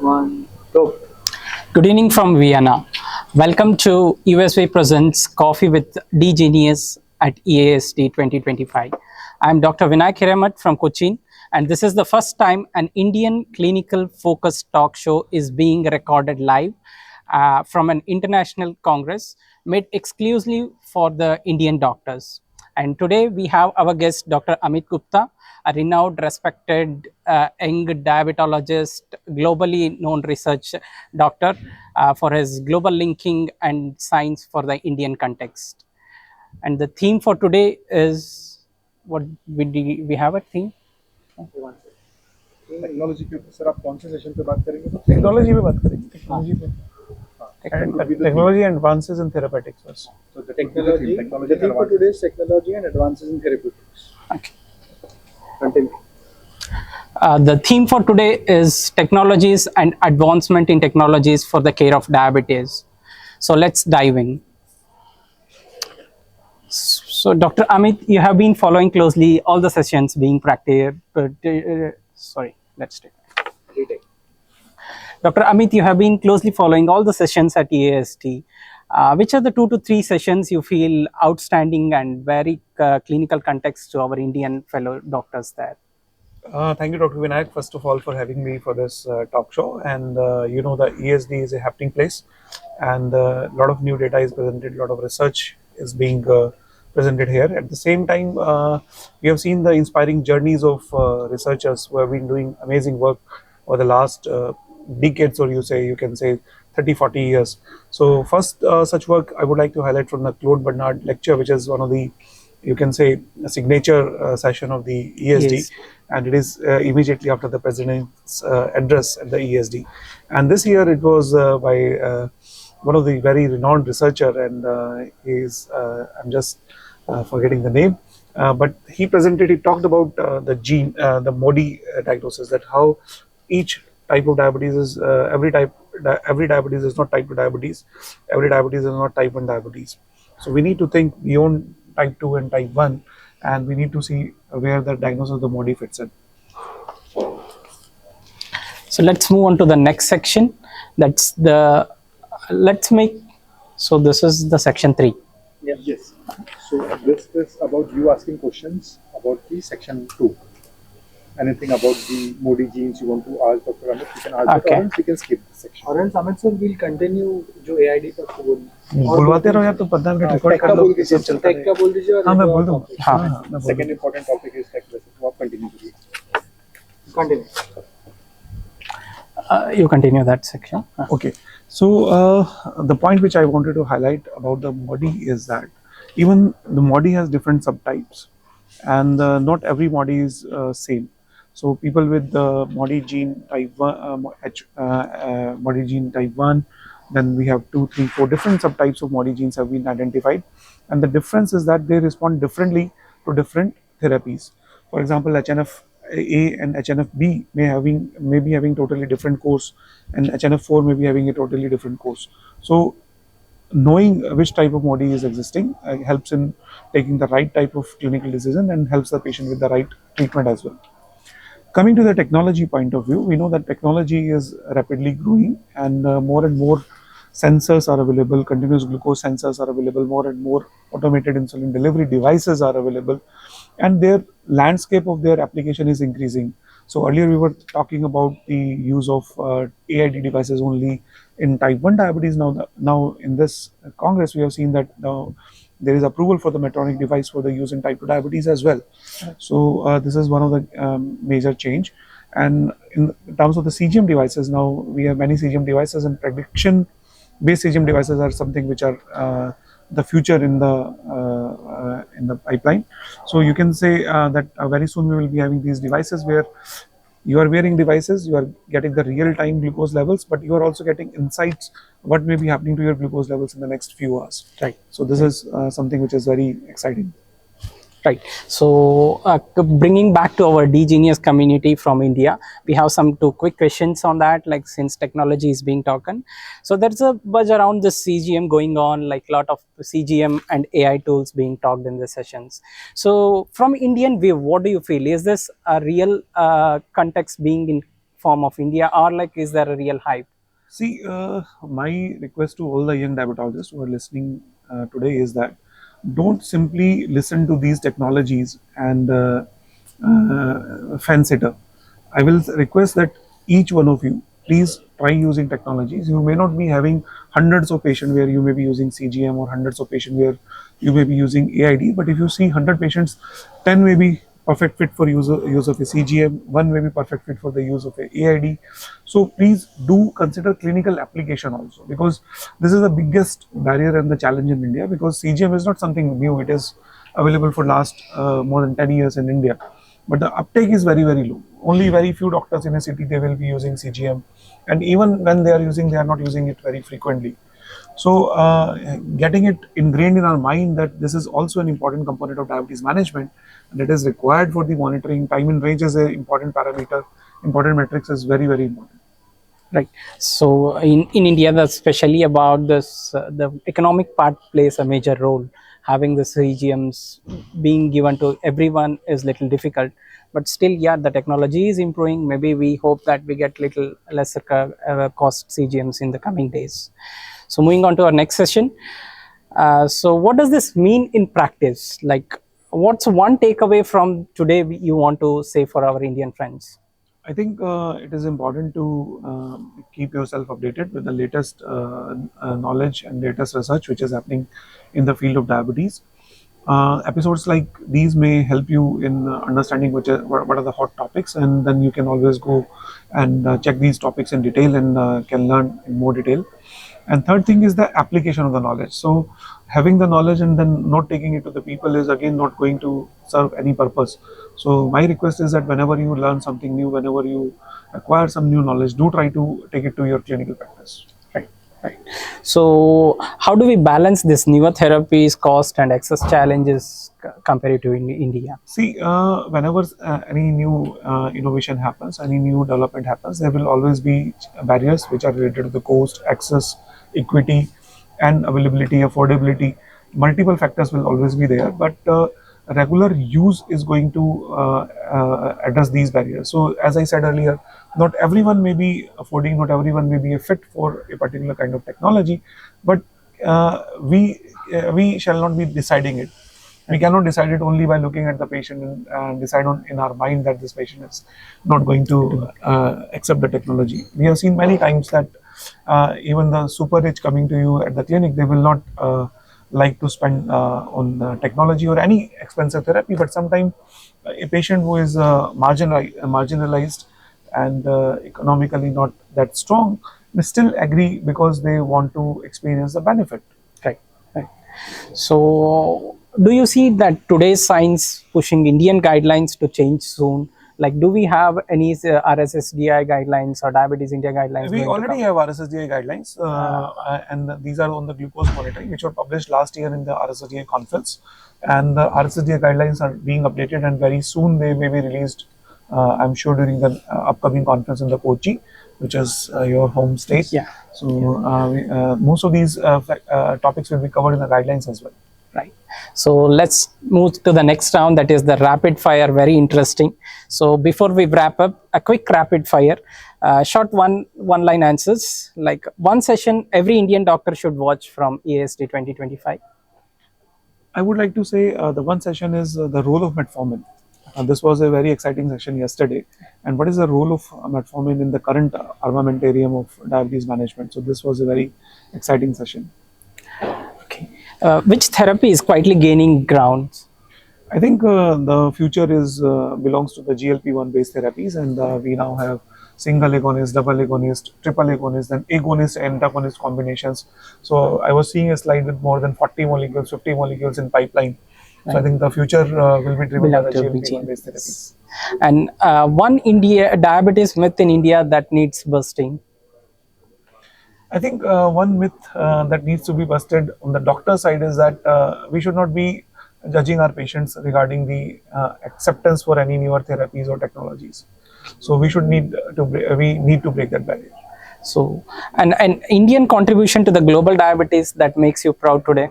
One, go. Good evening from Vienna. Welcome to USV Presents Coffee with Genius at EASD 2025. I'm Dr. Vinayak Hiramat from Cochin, and this is the first time an Indian clinical focused talk show is being recorded live from an international congress made exclusively for the Indian doctors. And today we have our guest, Dr. Amit Gupta, a renowned, respected young diabetologist, globally known research doctor for his global linking and science for the Indian context. And the theme for today is what we have a theme. Technology के ऊपर sir आप कौन से session पे बात करेंगे? Technology पे बात करेंगे. टेक्नोलॉजी पे. Technology and advances in therapeutics first. So the technology for today is technology and advances in therapeutics. Okay. Continue. The theme for today is technologies and advancement in technologies for the care of diabetes. So let's dive in. So Dr. Amit, you have been following closely all the sessions being practiced. Sorry, let's take. Dr. Amit, you have been closely following all the sessions at EAST. Which are the 2 to 3 sessions you feel outstanding and very clinical context to our Indian fellow doctors there? Thank you, Dr. Vinayak, first of all, for having me for this talk show. And the ESD is a happening place, and a lot of new data is presented, a lot of research is being presented here. At the same time, we have seen the inspiring journeys of researchers who have been doing amazing work over the last decades, or you can say 30-40 years. So first such work I would like to highlight from the Claude Bernard lecture, which is one of the, you can say, a signature session of the ESD. Yes. And it is immediately after the president's address at the ESD. And this year it was by one of the very renowned researcher, and I'm just forgetting the name, but he talked about the gene, the MODY diagnosis, that how each type of diabetes is, every diabetes is not type 2 diabetes, every diabetes is not type 1 diabetes. So we need to think beyond type 2 and type 1, and we need to see where the diagnosis of the MODY fits in. So let's move on to the next section. That's the, so this is the section 3. Yeah. Yes. So this is about you asking questions about the section 2. Anything about the MODY genes you want to ask Dr. Amit, you can ask, okay. Or else we can skip this section. और Amit sir will continue जो AID पर बोलना. बुलवाते रहो यार, तो 15 minute record कर लो. Take का बोल दीजिए. हाँ, मैं बोल दूँगा. हाँ, Second important topic is tech versus. तो आप continue करिए. Continue. You continue that section. Okay. So the point which I wanted to highlight about the MODY is that even the MODY has different subtypes, and not every MODY is same. So people with the MODY gene type 1, MODY gene type 1, then we have 2, 3, 4 different subtypes of MODY genes have been identified, and the difference is that they respond differently to different therapies. For example, HNF-A and HNF-B may be having totally different course, and HNF-4 may be having a totally different course. So knowing which type of MODY is existing helps in taking the right type of clinical decision and helps the patient with the right treatment as well. Coming to the technology point of view, we know that technology is rapidly growing, and more sensors are available, continuous glucose sensors are available, more and more automated insulin delivery devices are available, and their landscape of their application is increasing. So earlier we were talking about the use of AID devices only in type 1 diabetes. Now in this Congress, we have seen that now there is approval for the Medtronic device for the use in type 2 diabetes as well. So this is one of the major change. And in terms of the CGM devices, now we have many CGM devices, and prediction-based CGM devices are something which are the future in the pipeline. So you can say that very soon we will be having these devices where you are wearing devices, you are getting the real-time glucose levels, but you are also getting insights what may be happening to your glucose levels in the next few hours. Right. So this is something which is very exciting. Right. So bringing back to our Genius community from India, we have some 2 quick questions on that, like since technology is being talking. So there's a buzz around this CGM going on, like a lot of CGM and AI tools being talked in the sessions. So from Indian view, what do you feel? Is this a real context being form of India, or like is there a real hype? See, my request to all the young diabetologists who are listening today is that don't simply listen to these technologies and fence it up. I will request that each one of you please try using technologies. You may not be having hundreds of patients where you may be using CGM, or hundreds of patients where you may be using AID, but if you see 100 patients, 10 may be perfect fit for use of a CGM, one may be perfect fit for the use of a AID. So please do consider clinical application also, because this is the biggest barrier and the challenge in India, because CGM is not something new. It is available for last more than 10 years in India, but the uptake is very, very low. Only very few doctors in a city, they will be using CGM, and even when they are using, they are not using it very frequently. So getting it ingrained in our mind that this is also an important component of diabetes management, and it is required for the monitoring. Time in range is an important parameter, important metrics is very, very important. Right. So in India, that's especially about this, the economic part plays a major role. Having the CGMs being given to everyone is little difficult, but still, yeah, the technology is improving. Maybe we hope that we get little lesser cost CGMs in the coming days. So moving on to our next session. So what does this mean in practice? Like, what's one takeaway from today you want to say for our Indian friends? I think it is important to keep yourself updated with the latest knowledge and latest research which is happening in the field of diabetes. Episodes like these may help you in understanding what are the hot topics, and then you can always go and check these topics in detail and can learn in more detail. And third thing is the application of the knowledge. So having the knowledge and then not taking it to the people is again not going to serve any purpose. So my request is that whenever you learn something new, whenever you acquire some new knowledge, do try to take it to your clinical practice. Right, right. So how do we balance this newer therapies, cost and access challenges compared to in India? See, whenever any new innovation happens, any new development happens, there will always be barriers which are related to the cost, access, equity, and availability, affordability. Multiple factors will always be there, but regular use is going to address these barriers. So, as I said earlier, not everyone may be affording, not everyone may be a fit for a particular kind of technology, but we shall not be deciding it. We cannot decide it only by looking at the patient and decide on in our mind that this patient is not going to accept the technology. We have seen many times that even the super rich coming to you at the clinic, they will not like to spend on technology or any expensive therapy, but sometimes a patient who is marginalized and economically not that strong may still agree because they want to experience the benefit. Right, right. So do you see that today's science pushing Indian guidelines to change soon? Like, do we have any RSSDI guidelines or Diabetes India guidelines? We already have RSSDI guidelines, and these are on the glucose monitoring, which were published last year in the RSSDI conference. And the RSSDI guidelines are being updated, and very soon they may be released. I'm sure during the upcoming conference in the Kochi, which is your home state. Yeah. So most of these topics will be covered in the guidelines as well. Right. So let's move to the next round, that is the rapid fire. Very interesting. So before we wrap up, a quick rapid fire, short one line answers, like one session every Indian doctor should watch from EASD 2025. I would like to say the one session is the role of metformin. This was a very exciting session yesterday. And what is the role of metformin in the current armamentarium of diabetes management? So this was a very exciting session. Okay. Which therapy is quietly gaining ground? I think the future is belongs to the GLP-1 based therapies, and we now have single agonist, double agonist, triple agonist, and agonist and antagonist combinations. So I was seeing a slide with more than 40 molecules, 50 molecules in pipeline. So I think the future will be driven by the GLP-1 based therapies. And one diabetes myth in India that needs busting. I think one myth that needs to be busted on the doctor side is that we should not be judging our patients regarding the acceptance for any newer therapies or technologies. So we need to break that barrier. So, an Indian contribution to the global diabetes that makes you proud today?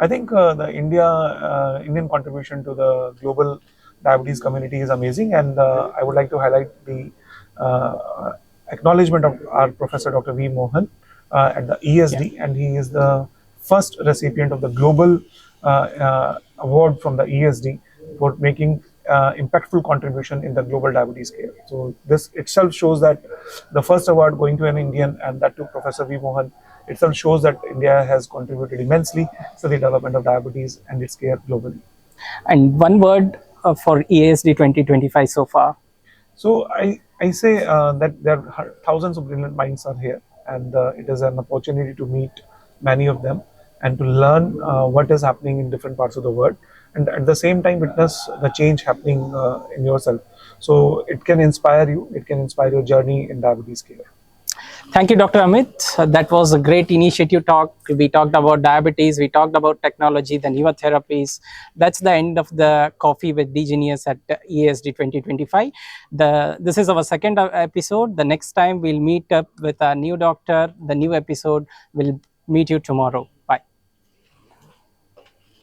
I think the Indian contribution to the global diabetes community is amazing, and I would like to highlight the uh, acknowledgement of our Professor Dr. V. Mohan at the ESD, and he is the first recipient of the global award from the ESD for making impactful contribution in the global diabetes care. So this itself shows that the first award going to an Indian, and that to Professor V. Mohan, itself shows that India has contributed immensely to the development of diabetes and its care globally. And one word for EASD 2025 so far. So I say that there are thousands of brilliant minds are here, and it is an opportunity to meet many of them and to learn what is happening in different parts of the world, and at the same time witness the change happening in yourself. So it can inspire you. It can inspire your journey in diabetes care. Thank you, Dr. Amit. That was a great initiative talk. We talked about diabetes, we talked about technology, the newer therapies. That's the end of the Coffee with D Genius at EASD 2025. This is our second episode. The next time we'll meet up with a new doctor. The new episode will meet you tomorrow.